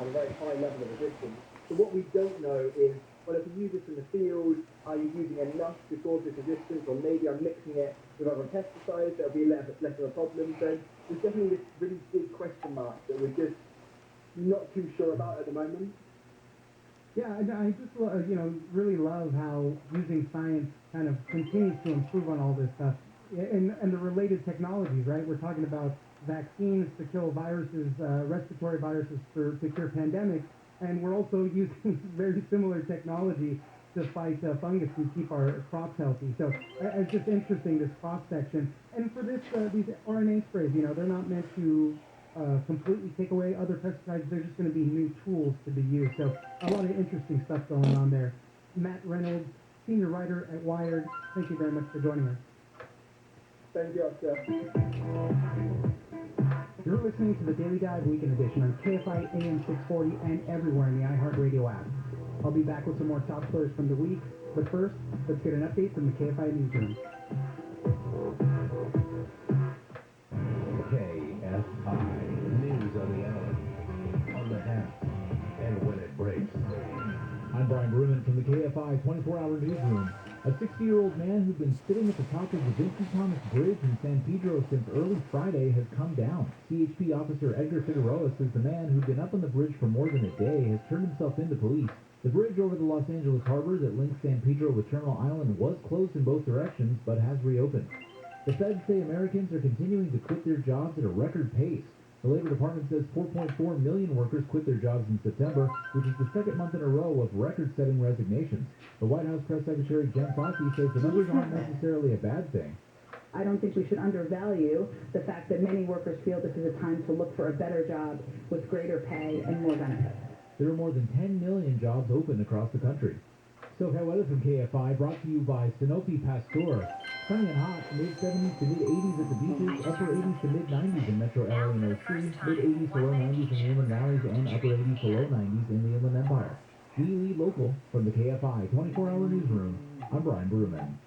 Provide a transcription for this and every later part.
a very high level of resistance. So what we don't know is, well, if you use this in the field, are you using enough to cause this resistance, or maybe I'm mixing it with other pesticides, that'll be less of a problem. So there's definitely this really big question mark that we're just not too sure about at the moment. Yeah, I just really love how using science kind of continues to improve on all this stuff and the related technologies, right? We're talking about vaccines to kill viruses, respiratory viruses to cure pandemics, and we're also using very similar technology to fight fungus and keep our crops healthy. So it's just interesting, this cross-section. And for this, these RNA sprays, they're not meant to completely take away other pesticides. They're just going to be new tools to be used. So a lot of interesting stuff going on there. Matt Reynolds, senior writer at Wired, thank you very much for joining us. Thank you, Oscar. You're listening to the Daily Dive Weekend Edition on Kfi Am 640 and everywhere in the iHeartRadio app. I'll be back with some more top stories from the week, but first, let's get an update from the KFI newsroom. KFI, news on the hour, on the half, and when it breaks. I'm Brian Bruman from the KFI 24-hour newsroom. A 60-year-old man who'd been sitting at the top of the Vincent Thomas Bridge in San Pedro since early Friday has come down. CHP officer Edgar Figueroa says the man who'd been up on the bridge for more than a day has turned himself into police. The bridge over the Los Angeles Harbor that links San Pedro with Terminal Island was closed in both directions, but has reopened. The feds say Americans are continuing to quit their jobs at a record pace. The Labor Department says 4.4 million workers quit their jobs in September, which is the second month in a row of record-setting resignations. The White House Press Secretary Jen Psaki says the numbers aren't necessarily a bad thing. I don't think we should undervalue the fact that many workers feel this is a time to look for a better job with greater pay and more benefits. There are more than 10 million jobs open across the country. SoCal weather from KFI brought to you by Sanofi Pasteur. Sunny and hot, mid-70s to mid-80s at the beaches, upper 80s to mid-90s in Metro LA and OC, mid-80s to low 90s in the Inland Valleys, and upper 80s to low 90s in the Inland Empire. We lead local from the KFI 24-hour newsroom. I'm Brian Bruman.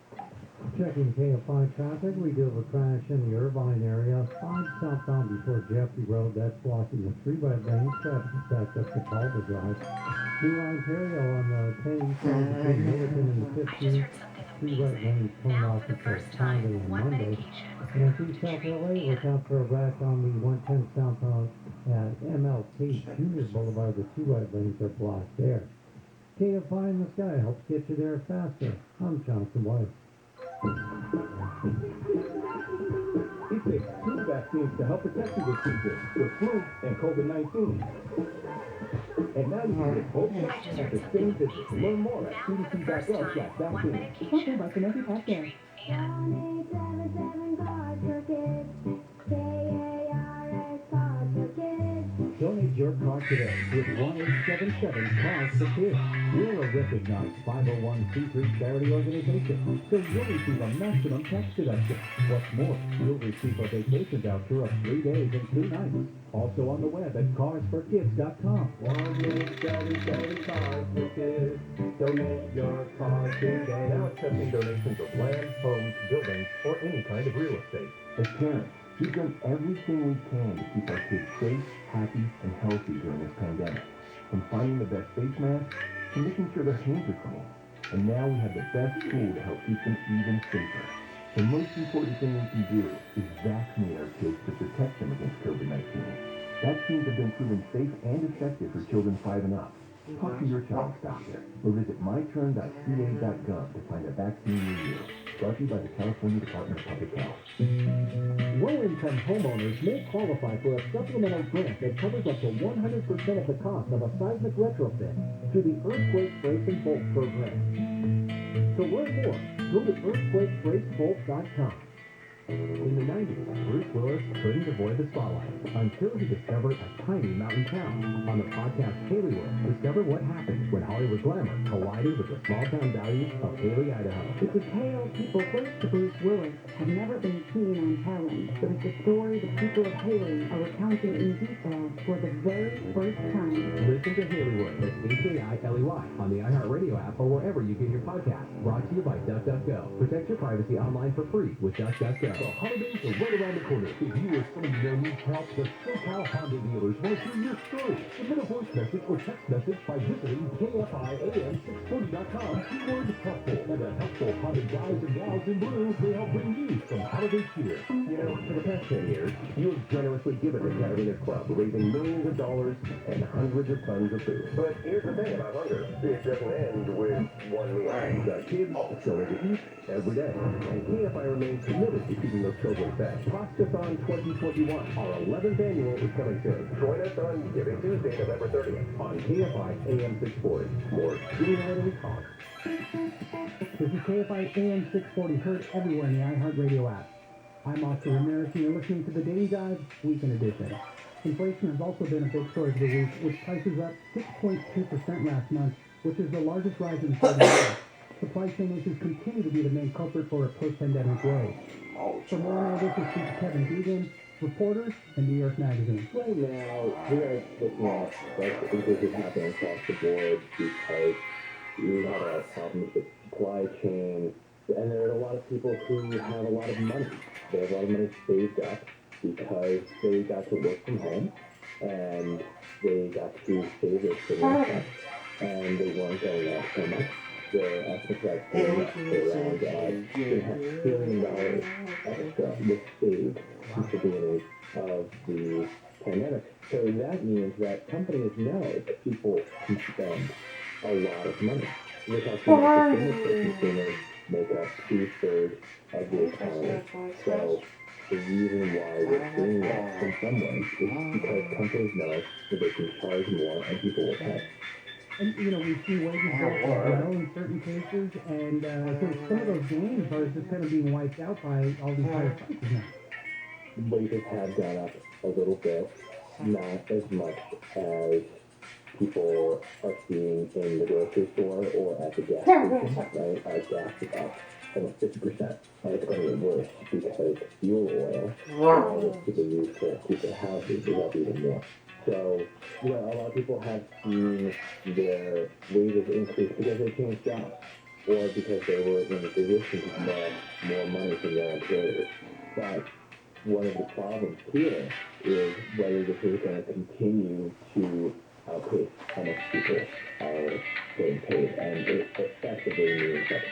Checking KFI traffic, we do have a crash in the Irvine area. 5 southbound before Jeffrey Road, that's blocking the 3 right lanes. Traffic backed up to Calder Drive. New Ontario on the 10 east road between Millerton and the 15th. 3 right lanes turned off until Sunday and Monday. And through South LA, look out for a wreck on the 110 southbound at MLK Junior Boulevard. The 2 right lanes are blocked there. KFI in the sky helps get you there faster. I'm Jonathan White. It takes 2 vaccines to help protect you this season, the flu and COVID-19. And now you can get both at the same visit. Learn more at cdc.gov/vaccine. Sponsored by Sanofi Pasteur. Donate your car today with 1-877-CARS-FOR-KIDS. We're a recognized 501c3 charity organization, so you'll receive a maximum tax deduction. What's more, you'll receive a vacation voucher of 3 days and 2 nights. Also on the web at carsforkids.com. 1-877-CARS-FOR-KIDS. Donate your car today. Now accepting donations of land, homes, buildings, or any kind of real estate. As parents, we've done everything we can to keep our kids safe, happy, and healthy during this pandemic. From finding the best face masks to making sure their hands are clean. And now we have the best tool to help keep them even safer. The most important thing we can do is vaccinate our kids to protect them against COVID-19. Vaccines have been proven safe and effective for children 5 and up. Talk to your child's doctor or visit myturn.ca.gov to find a vaccine near you. Brought to you by the California Department of Public Health. Low-income homeowners may qualify for a supplemental grant that covers up to 100% of the cost of a seismic retrofit through the Earthquake Brace and Bolt program. To learn more, go to earthquakebracebolt.com. In the 90s, Bruce Willis couldn't avoid the spotlight until he discovered a tiny mountain town. On the podcast Haleywood, discover what happened when Hollywood glamour collided with the small-town values of Haley, Idaho. It's a tale people close to Bruce Willis have never been keen on telling, but it's a story the people of Haley are recounting in detail for the very first time. Listen to Haleywood at HAILEY on the iHeartRadio app or wherever you get your podcasts. Brought to you by DuckDuckGo. Protect your privacy online for free with DuckDuckGo. The holidays are right around the corner. If you or someone you know needs help, the SoCal Honda dealers want to hear your story. Submit a voice message or text message by visiting KFIAM640.com. Keyword helpful. And a helpful Honda guys and gals in blue may help bring you some holiday cheer. You know, for the past 10 years, you have generously given the Catalina Club, raising millions of dollars and hundreds of tons of food. But here's the thing about hunger. It doesn't end with one meal. You've got kids still need to eat every day. And KFI remains committed to keeping those children fed. Pasta-thon 2021, our 11th annual, is coming soon. Join us on Giving Tuesday, November 30th on KFI AM 640. More Greenland Talk. This is KFI AM 640, heard everywhere in the iHeartRadio app. I'm Oscar Ramirez, and you're listening to the Daily Dive Weekend Edition. Inflation has also been a big story of the week, with prices up 6.2% last month, which is the largest rise in 30 years. Supply chain issues continue to be the main culprit for a post-pandemic world. For more on all this, we speak to Kevin Deegan, reporter and New York Magazine. Right now, we're looking at like increases happening across the board because we have a lot of problems with supply chain, and there are a lot of people who have a lot of money. They have a lot of money saved up because they got to work from home and they got to save it for their and they weren't going out so much. The estimates that around $2.5 billion extra was saved since the beginning of the pandemic. So that means that companies know that people can spend a lot of money. We're talking about the consumers make up 2/3 of the economy. So the reason why we're seeing that in some ways is because companies know that they can charge more and people will pay. And, you know, we've seen wages go up as well in certain cases, and so some of those gains are just kind of being wiped out by all these higher prices now. Wages have gone up a little bit, not as much as people are seeing in the grocery store or at the gas station, right? Our gas is up almost 50%. And it's going to get worse because fuel oil, that people use to keep their houses, is up even more. So, you know, a lot of people have seen their wages increase because they changed jobs or because they were in a position to command more money from their employers. But one of the problems here is whether this is going to continue to outpace how much people are getting paid. And it effectively means that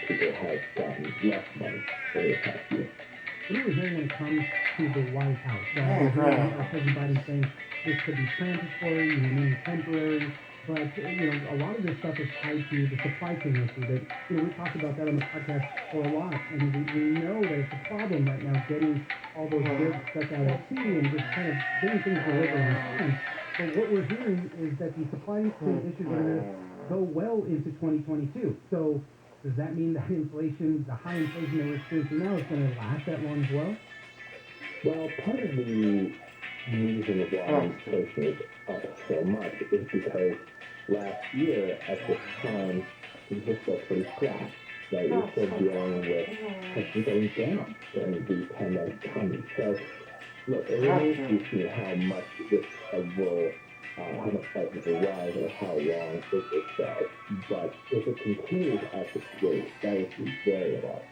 people have gotten less money over the past year. What are we hearing when it comes to the White House? We're hearing President Biden saying this could be transitory, you know, meaning temporary, but, you know, a lot of this stuff is tied to the supply chain issue that, you know, we talked about that on the podcast for a lot, and we know that it's a problem right now getting all those goods stuck out at sea and just kind of getting things delivered on time. But what we're hearing is that the supply chain issues are going to go well into 2022. So does that mean that inflation, the high inflation that we're experiencing now, is going to last that long as well? Well, part of the reason why inflation is up so much is because last year at this time it was still pretty flat. Right? We're still dealing with prices going down during the pandemic coming. So look, it remains to be seen how much this will how much prices will rise or how long it goes. But if it continues at this rate, that would be very alarming.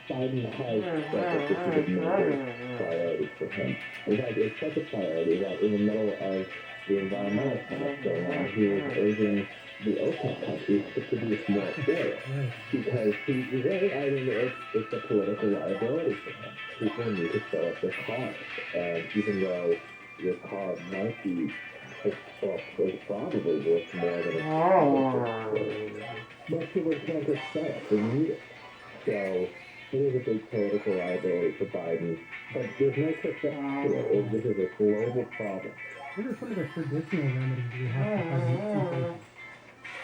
Biden has said that this is a major priority for him. In fact, it's such a priority that in the middle of the environmental summit going on, he was urging the OPEC countries to produce more oil because I mean, it's a political liability for him. People need to fill up their cars, and even though your car might be it's probably worth more than it's most people can't just sell it, they need it. So it is a big political liability for Biden, but there's no quick fix to it. This is a global problem. What are some of the traditional remedies we have to fight inflation?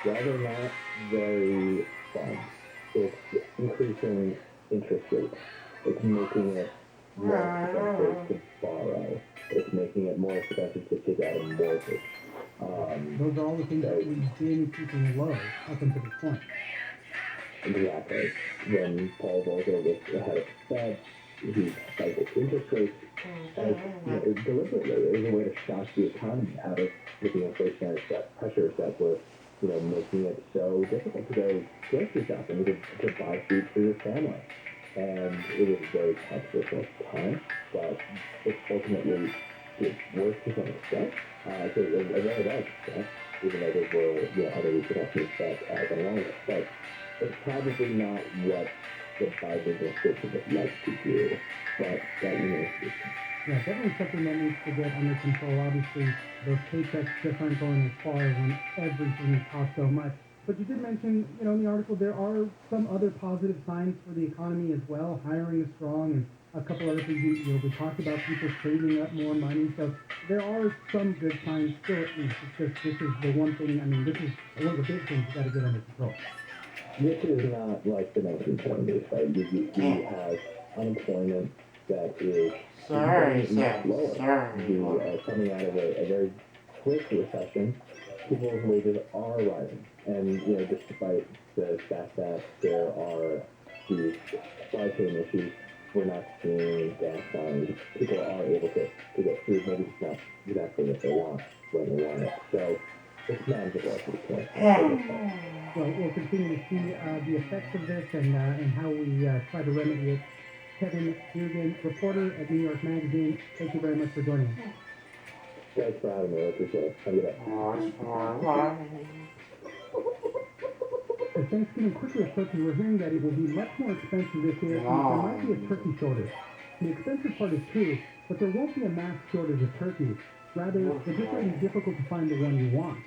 Well, they're not very fun. It's increasing interest rates. It's making it more expensive to borrow. It's making it more expensive to take out a mortgage. Those are all the things that we've been keeping low up until this point. Exactly. When Paul Volcker was the head of the Fed, he spiked interest rates as deliberately. It was a way to shock the economy out of the inflationary pressures that were, making it so difficult to go grocery shopping, to buy food for your family. and it was very controversial at the time, but it ultimately did work to some extent. So it really was success, even though there were, other repercussions that went along with it. But it's probably not what the Biden administration would like to do, but that remains to be seen. Yeah, definitely something that needs to get under control. Obviously, those paychecks just aren't going as far when everything costs so much. But you did mention, in the article, there are some other positive signs for the economy as well. Hiring is strong, and a couple other things. We talked about people saving up more money. So there are some good signs still, at least. It's just, this is the one thing. This is one of the big things you got to get under control. This is not like the 1970s, right? You have unemployment that is slower. We are coming out of a very quick recession. People's wages are rising. And, despite the fact that there are these supply chain issues, we're not seeing gas lines. People are able to get food. Maybe it's not exactly what they want when they want it. So it's manageable at this point. Well, we'll continue to see the effects of this and how we try to remedy it. Kevin Dugan, reporter at New York Magazine, thank you very much for joining us. Thanks for having me. I appreciate it. Have a good day. As Thanksgiving quickly approaches, we're hearing that it will be much more expensive this year, and there might be a turkey shortage. The expensive part is true, but there won't be a mass shortage of turkeys. Rather, it just may be difficult to find the one you want.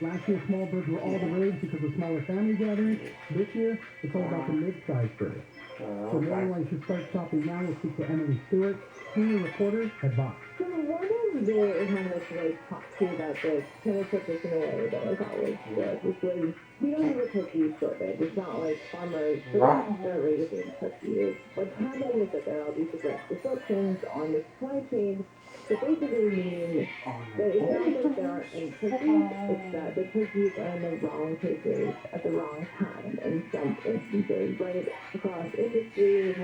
Last year, small birds were all the rage because of smaller family gatherings. This year, it's all about the mid-sized birds. So knowing why you should start shopping now, we'll speak to Emily Stewart, senior reporter at Vox. So one of the economists really talked to about this kind of took this in a way that I thought was good, which was, we don't have a turkey shortage. It's not like farmers are raising turkeys. What's happening is that there are all these different disruptions on the supply chain that basically mean that it's not that there aren't any turkeys, it's that the turkeys are in the wrong places at the wrong time in some instances, right? Across industry,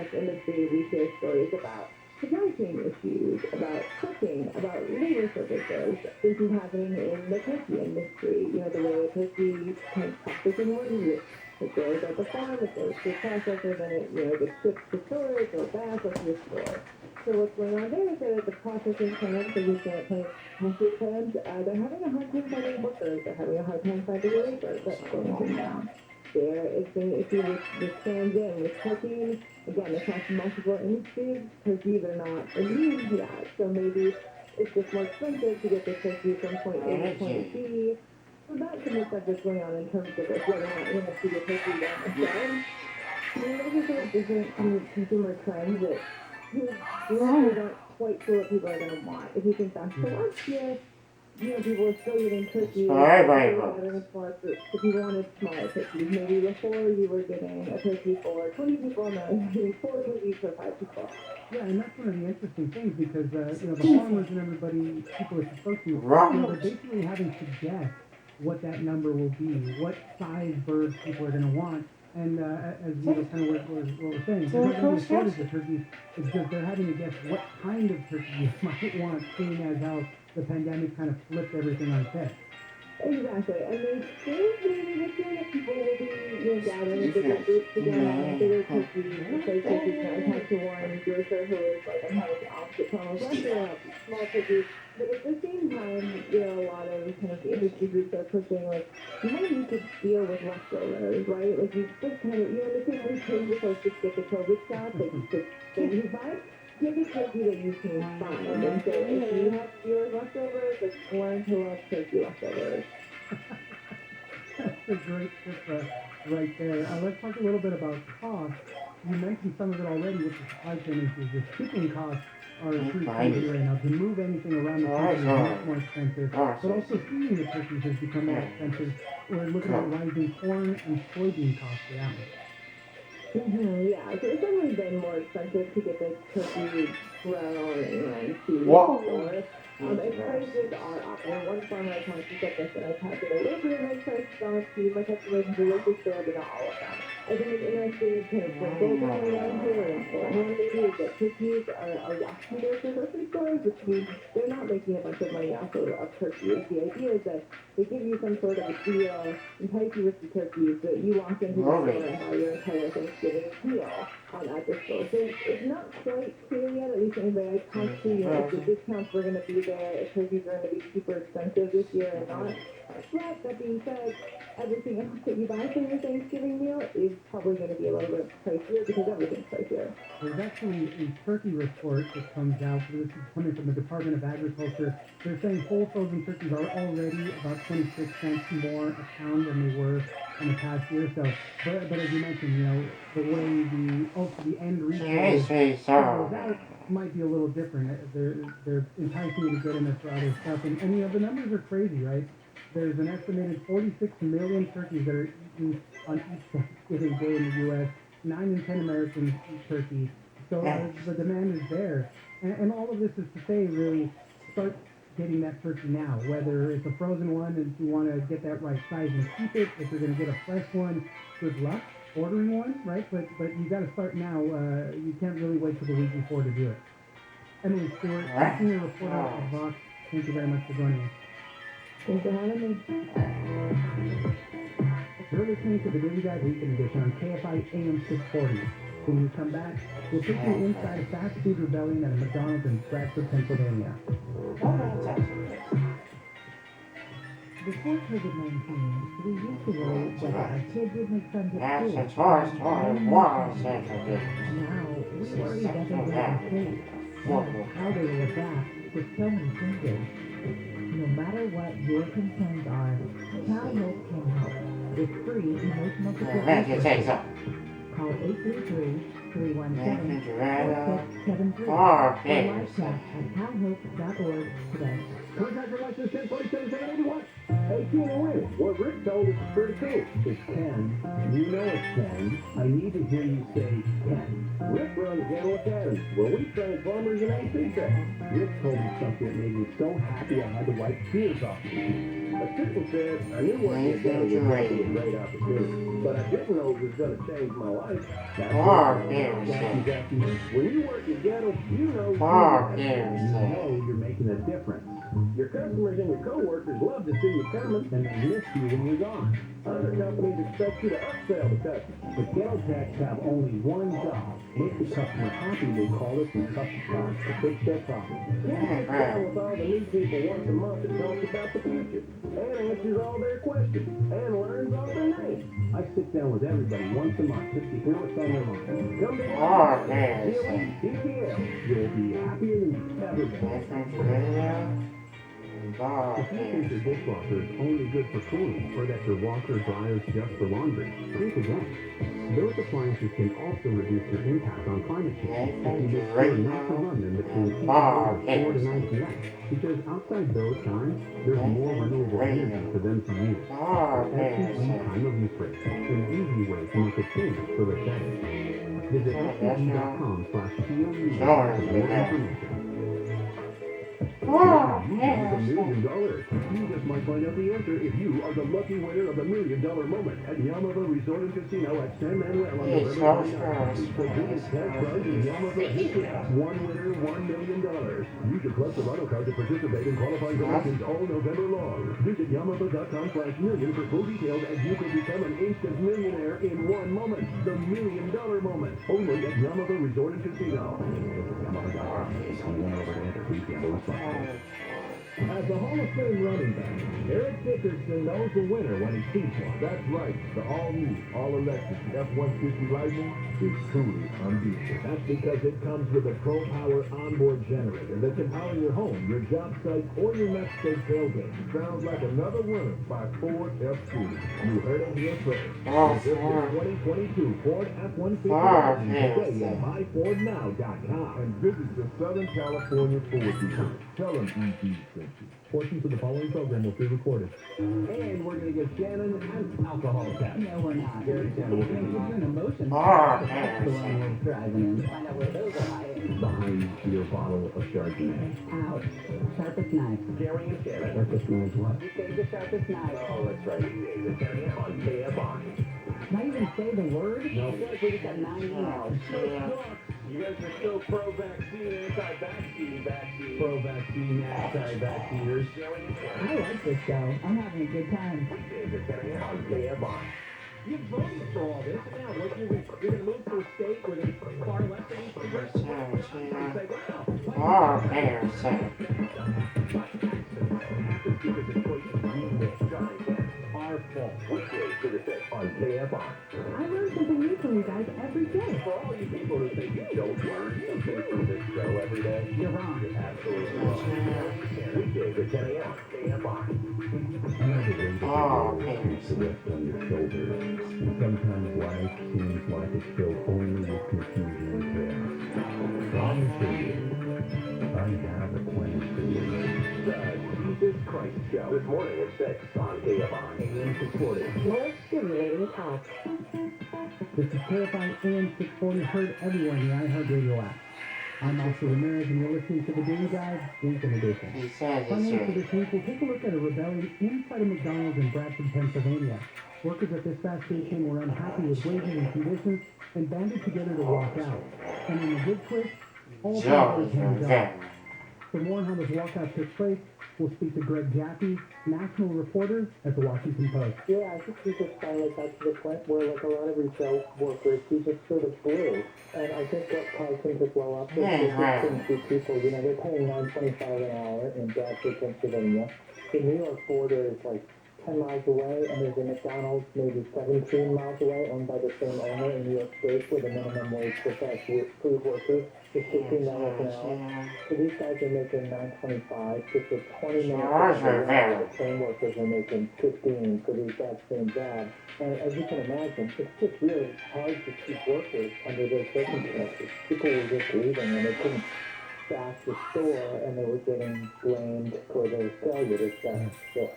we hear stories about supply chain issues, about cooking, about labor shortages. This is happening in the turkey industry. The way the turkey kind of processing works. It goes at the farm, it goes to processors, and it gets shipped to storage or back or to the store. So what's going on there is that the processing plants, the retail plants, they're having a hard time finding workers. They're having a hard time finding labor. That's going down. There is an issue with transient, with cooking. Again, across multiple industries, turkeys are not immune to that. So maybe it's just more expensive to get the turkey from point A to point B. So that's some of the stuff that's going on in terms of whether or not you're going to see the turkey down the shelves. Those are sort of different consumer trends that you aren't quite sure what people are going to want. If you think back to last year, people were still eating turkeys. So people wanted smaller turkeys. Maybe before you were getting a turkey for 20 people, now you're getting 4 turkeys for 5 people. Yeah, and that's one of the interesting things because, the farmers and everybody, people are supposed to, they're basically having to guess what that number will be, what size birds people are going to want. And as kind of what we're saying, there's not going to be a shortage of turkeys. It's just they're having to guess what kind of turkey you might want, seeing as how the pandemic kind of flipped everything on its head. Exactly, and they think maybe this year that people will be gathering in bigger groups together, bigger turkeys, because turkeys. I talked to one grocer who was like, I'm having the opposite problem last year, I have small turkeys. But at the same time, a lot of kind of industry groups are pushing, like, you might need to deal with leftovers, right? Like, you just kind of, the same way you're supposed to get the COVID shot, like, you just say you buy it, get the turkey that you can find. And so if you have fewer leftovers, like, learn to love turkey leftovers. That's a great tip right there. Let's talk a little bit about cost. You mentioned some of it already with the supply chain issues. The shipping costs are pretty crazy right now. To move anything around the country is much more expensive, but also feeding the turkeys has become more expensive. We're looking at rising corn and soybean costs for that one. Yeah, so it's definitely been more expensive to get the turkey grown and to store. And prices are up. One farmer I talked to said this, and I've had to look at my prices on to my customers in the local store, but not all of them. I think it's interesting to kind of bring those coming down here and maybe is that turkeys are a loss leader for grocery stores, which means they're not making a bunch of money off of turkeys. The idea is that they give you some sort of a deal, entice you with the turkeys, that you walk into the store and buy your entire Thanksgiving meal. at the store. So it's not quite clear yet, at least anybody I talked to, if the discounts were going to be there, if turkeys are going to be super expensive this year or not. But that being said, everything else that you buy for your Thanksgiving meal is probably going to be a little bit pricier because everything's pricier. There's actually a turkey report that comes out. This is coming from the Department of Agriculture. They're saying whole frozen turkeys are already about 26 cents more a pound than they were in the past year. So, but as you mentioned, the way the end retail goes out might be a little different. They're enticing you to get in there for other stuff, and the numbers are crazy, right? There's an estimated 46 million turkeys that are eaten on each Thanksgiving day in the U.S. 9 in 10 Americans eat turkey. So the demand is there. And all of this is to say, really, start getting that turkey now. Whether it's a frozen one and you want to get that right size and keep it. If you're going to get a fresh one, good luck ordering one, right? But you got to start now. You can't really wait till the week before to do it. Emily Stewart, senior reporter at Vox, thank you very much for joining us. Thanks for having me. You're listening to the Daily Dive Weekend Edition on Kfi Am 640. When we come back, we'll take you inside a fast food rebellion at a McDonald's in Bradford, Pennsylvania. Before COVID-19, we used to worry whether our kids would make friends at school. Now, we worry whether they will be safe and how they will adapt with so many changes. No matter what your concerns are, Child Hope can help with free emotional support resources. Call 833-317-4673 or live chat at childhope.org today. Contractor license 1047-781. Hey, Ken and Win, what Rick told us is pretty cool. It's Ken. You know it's Ken. I need to hear you say Ken. Rick runs Dental Academy, where we train plumbers and AC techs. Rick told me something that made me so happy I had to wipe tears off me. Assistant said, I knew working at Dental was a great opportunity, but I didn't know it was going to change my life. That's exactly. When you work at Dental, you know you're making a difference. Your customers and your coworkers love to see you coming, and they miss you when you're gone. Other companies expect you to upsell the customer, but dental techs have only one job: make the customer happy. They call us and customers to fix their problem. We sit down with all the new people once a month and talk about the future, and answers all their questions, and learns all their names. I sit down with everybody once a month just to hear what's on their mind. Come to DPL. You'll be happier than you've ever been. If you think your dishwasher is only good for cooling, or that your washer dryers just for laundry, think again. Those appliances can also reduce your impact on climate change if you make sure not to run them between 4 to 9 p.m. Because outside those times, there's more renewable energy for them to use. SCE time of use rate, an easy way to make a change for the better. Visit SCE.com/POU for more information. $1 million. You just might find out the answer if you are the lucky winner of the $1 Million Moment at Yamava Resort and Casino at San Manuel on November 29th. The biggest cash prize in Yamava history. One winner, $1 million. Use your Club Serrano card to participate in qualifying promotions all November long. Visit Yamava.com/million for full details, and you could become an instant millionaire in one moment. The $1 Million Moment. Only at Yamava Resort and Casino. As the Hall of Fame running back, Eric Dickerson knows the winner when he sees one. That's right. The all-new, all-electric F-150 Lightning is truly unbeatable. That's because it comes with a Pro Power onboard generator that can power your home, your job site, or your next big tailgate. Sounds like another winner by Ford F-Series. You heard it here first. This is 2022 Ford F-150 Lightning today at buyfordnow.com. And visit the Southern California Ford dealer. Tell them EV sent you. Portions of the following program will be recorded. And we're going to give Shannon an alcohol test. No, we're not. Gary Shannon will be an emotion. That's the one we're driving in. Find out where those are hiding. behind your bottle of Chardonnay. Ouch. Sharpest knife. Gary and Shannon. Sharpest knife what? You say the sharpest knife. Oh, that's right. The Kfi Am on KFI. Not even say the word? No. I feel like we just got 9 emails. You guys are still pro-vaccine, anti-vaccine, Pro-vaccine, anti-vacciners. I like this show. I'm having a good time. Weekdays at 10 a.m. on KFI. You voted for all this, and now what, you're going to move to a state where there's far less of these progressive voters. You say, wow, happens because of choices we make. Our fault. Weekdays to the 6 on KFI. I learn something new from you guys every day. For all you people who think you don't learn something from this show every day, You're wrong. you're absolutely wrong. Weekdays at 10 a.m. KFI. To rest on your shoulders. Sometimes life seems like it's filled only with confusion and chaos. Honestly, I have a plan for you. The Jesus Christ Show. This morning at 6 on KFI. AM 640. More stimulating talk. This is KFI AM 640, heard everywhere in the iHeartRadio app. I'm also Ramirez, and you're listening to the Daily Dive, Weekend Edition. Finally, for this week, we'll take a look at a rebellion inside a McDonald's in Bradford, Pennsylvania. Workers at this fast station were unhappy with wages and conditions and banded together to walk out. And in a good twist, all drivers had jobs. For more on how this walkout took place, we'll speak to Greg Jaffe, national reporter at the Washington Post. Yeah, I think we just finally got to the point where, like a lot of retail workers, we just sort of blew. And I think what caused them to blow up is just people, you know, they're paying $9.25 an hour in Bradford, Pennsylvania. The New York border is like 10 miles away, and there's a McDonald's maybe 17 miles away, owned by the same owner in New York State, where the minimum wage for fast food workers is $15 an hour. So these guys are making $9.25, just for 20 minutes. The same workers are making $15 for the exact same job. And as you can imagine, it's just really hard to keep workers under those circumstances. People were just leaving, and they couldn't staff the store, and they were getting blamed for their failure to staff the store.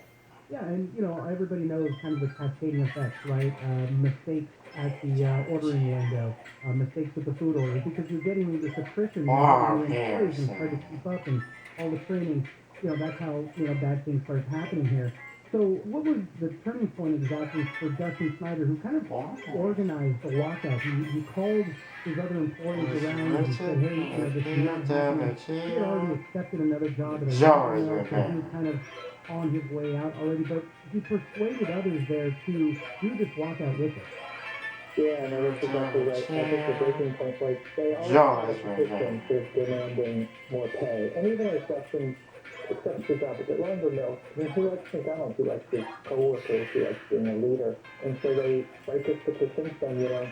Yeah, and you know, everybody knows kind of the cascading effects, right? Mistakes at the ordering window, mistakes with the food order, because you're getting this attrition, you're employees and try to keep up, and all the training, you know, that's how, you know, bad things start happening here. So what was the turning point exactly for Dustin Snyder, who kind of organized the walkout? He called his other employees around and said, hey, you know, this is not happening. He had already accepted another job at a restaurant, and he was kind of on his way out already, but he persuaded others there to do this walkout with it. Yeah, no, that's exactly right. I think the breaking point was they all have systems is demanding more pay. And even as Dustin accepts the job at the lumber mill, I mean, he likes McDonald's, he likes his co-workers, he likes being a leader. And so they write this petition saying, you know,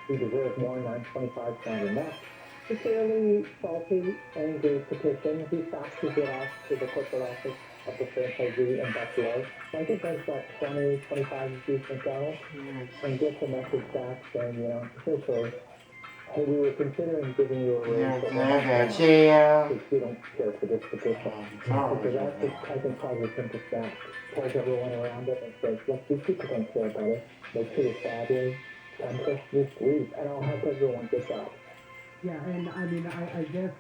we deserve more, $9.25 not enough. It's a fairly salty, angry petition. He faxes it off to the corporate office of the franchisee in Buffalo. I think that's about 20, 25 of these McDonald's, and gets a message back saying, you know, essentially, hey, we were considering giving you a raise, but we don't care for this petition. Because that just, I think, causes him to snap, pulls everyone around it and says, look, these people don't care about us. They treat us badly. I'm just leave, and I'll help everyone get out. Yeah, and I mean, I guess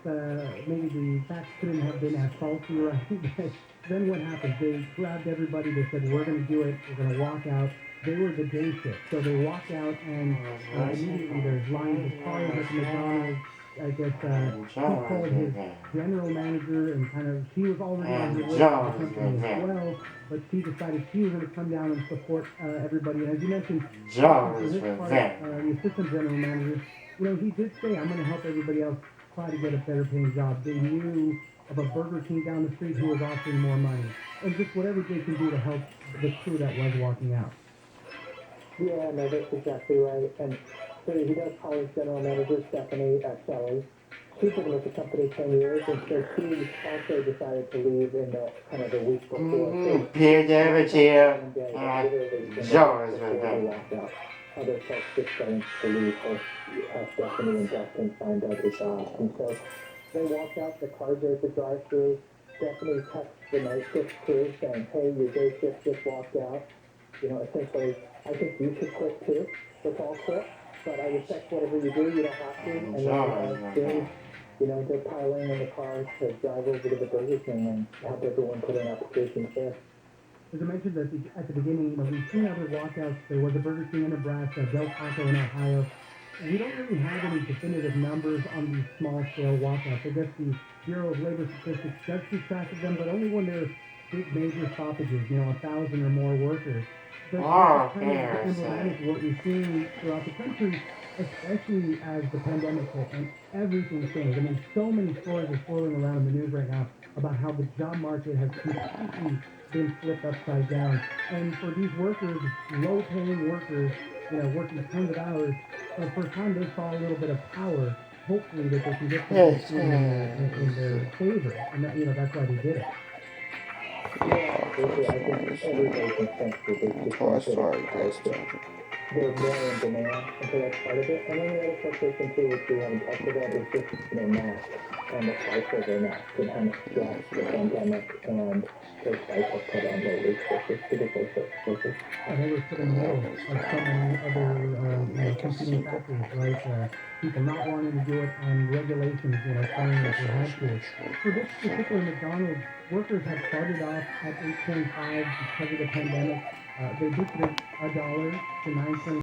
maybe the facts couldn't have been as salty, right? But then what happened? They grabbed everybody. They said, we're going to do it. We're going to walk out. They were the day shift. So they walked out, and immediately there's lines of cars at the McDonald's. I guess he called his general manager, and kind of, she was already on her way to the company as well. But she decided she was going to come down and support everybody. And as you mentioned, for his part, the assistant general manager, you know, he did say, I'm going to help everybody else try to get a better paying job. They knew of a Burger King down the street who was offering more money. And just whatever they can do to help the crew that was walking out. Yeah, no, that's exactly right. And so he does call his general manager, Stephanie Shelley. She's been with the company 10 years, and so she also decided to leave in the kind of the week before. Other folks just starting to leave as Stephanie and Dustin find other jobs. And so they walk out, the cars are at the drive-thru. Stephanie texts the night shift crew saying, hey, your day shift just walked out. You know, essentially, I think you should quit too. Let's all quit. But I respect whatever you do, you don't have to. And then you know, they're piling in the cars to drive over to the Burger King and help everyone put in applications there. As I mentioned at the beginning, you know, we've seen other walkouts. There was a Burger King in Nebraska, Del Taco in Ohio. We don't really have any definitive numbers on these small-scale walkouts. I guess the Bureau of Labor Statistics does keep track of them, but only when there's big major stoppages, you know, 1,000 or more workers. But Oh, that's kind of yeah, emblematic of what we've seen throughout the country, especially as the pandemic hit and everything changed. I mean, so many stories are swirling around in the news right now about how the job market has completely been flipped upside down. And for these workers, low-paying workers, working tons of hours, for the first time they saw a little bit of power. Hopefully that they can get some good swing in their favor, and that's why they did it. Yeah, absolutely. I think everybody can sense that there's just a bit of pricing. They're more in demand, and so that's part of it. And then the other frustration too, which we haven't talked about, is just masks and the price of their masks and how much stress the pandemic and those guys have put on low wage workers, particularly service workers. And they were put in the middle of so many other competing factors, right? People not wanting to do it and regulations, saying that they had to. For this particular McDonald's, workers had started off at 8.5 because of the pandemic. They boosted it $1 to 9.5.